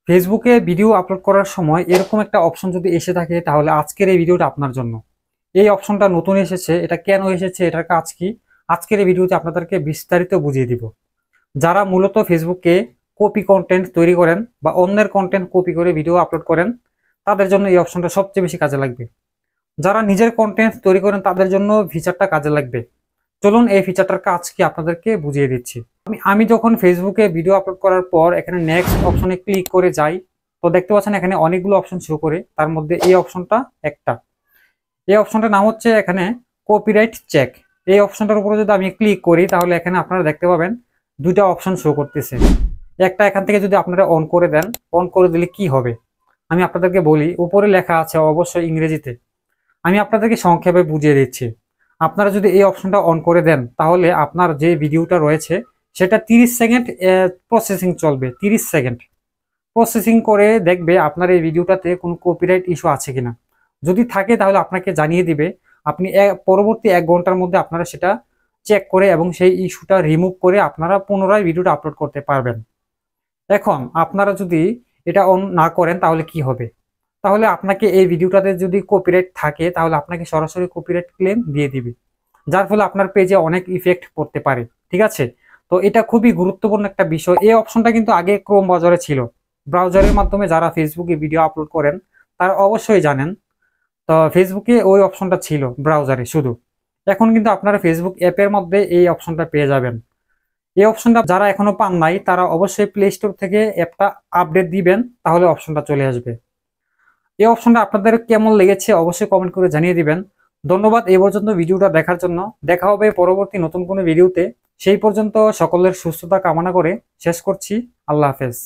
ফেসবুকে video upload করার সময় এরকম একটা অপশন যদি এসে থাকে তাহলে আজকের এই ভিডিওটা আপনার জন্য। এই অপশনটা নতুন এসেছে, এটা কেন এসেছে, এটার কাজ কি, আজকের এই ভিডিওতে আপনাদেরকে বিস্তারিত বুঝিয়ে দিব। যারা মূলত ফেসবুকে কপি কন্টেন্ট তৈরি করেন বা অন্যের কন্টেন্ট কপি করে ভিডিও আপলোড করেন, তাদের জন্য এই অপশনটা সবচেয়ে বেশি কাজে লাগবে। যারা নিজের কন্টেন্ট তৈরি করেন তাদের জন্য ফিচারটা কাজে লাগবে। চলুন এই ফিচারটার কাজ কি আপনাদেরকে বুঝিয়ে দিচ্ছি। আমি যখন ফেসবুকে ভিডিও আপলোড করার পর এখানে নেক্সট অপশনে ক্লিক করে যাই, তো দেখতে পাচ্ছেন এখানে অনেকগুলো অপশন শো করে, তার মধ্যে এই অপশনটা একটা। এই অপশনটার নাম হচ্ছে এখানে কপিরাইট চেক। এই অপশনটার উপরে যদি আমি ক্লিক করি তাহলে এখানে আপনারা দেখতে পাবেন দুইটা অপশন শো করতেছে। একটা এখান থেকে যদি আপনারা অন করে দেন, অন করে দিলে কি হবে আমি আপনাদেরকে বলি। উপরে লেখা আছে অবশ্যই ইংরেজিতে, আমি আপনাদেরকে সংক্ষেপে বুঝিয়ে দিচ্ছি। আপনারা যদি এই অপশনটা অন করে দেন তাহলে আপনার যে ভিডিওটা রয়েছে সেটা 30 সেকেন্ড প্রসেসিং চলবে। 30 সেকেন্ড প্রসেসিং করে দেখবে আপনার এই ভিডিওটাতে কোনো কপিরাইট ইস্যু আছে কিনা। যদি থাকে তাহলে আপনাকে জানিয়ে দিবে। আপনি পরবর্তী 1 ঘন্টার মধ্যে আপনারা সেটা চেক করে এবং সেই ইস্যুটা রিমুভ করে আপনারা পুনরায় ভিডিওটা আপলোড করতে পারবেন। এখন আপনারা যদি এটা অন না করেন তাহলে কি হবে, তাহলে আপনাকে এই ভিডিওটাতে যদি কপিরাইট থাকে তাহলে আপনাকে সরাসরি কপিরাইট ক্লেম দিয়ে দিবে, যার ফলে আপনার পেজে অনেক ইফেক্ট পড়তে পারে। ঠিক আছে, তো এটা খুবই গুরুত্বপূর্ণ একটা বিষয়। এই অপশনটা কিন্তু আগে ক্রোম ব্রাউজারে ছিল। ব্রাউজারের মাধ্যমে যারা ফেসবুকে ভিডিও আপলোড করেন তারা অবশ্যই জানেন। তো ফেসবুকে ওই অপশনটা ছিল ব্রাউজারে শুধু। এখন কিন্তু আপনারা ফেসবুক অ্যাপের মধ্যে এই অপশনটা পেয়ে যাবেন। এই অপশনটা যারা এখনো পান নাই তারা অবশ্যই প্লে স্টোর থেকে অ্যাপটা আপডেট দিবেন, তাহলে অপশনটা চলে আসবে। এই অপশনটা আপনাদের কেমন লেগেছে অবশ্যই কমেন্ট করে জানিয়ে দিবেন। ধন্যবাদ এই পর্যন্ত ভিডিওটা দেখার জন্য। দেখা হবে পরবর্তী নতুন কোনো ভিডিওতে। সেই পর্যন্ত সকলের সুস্থতা কামনা করে শেষ করছি। আল্লাহ হাফেজ।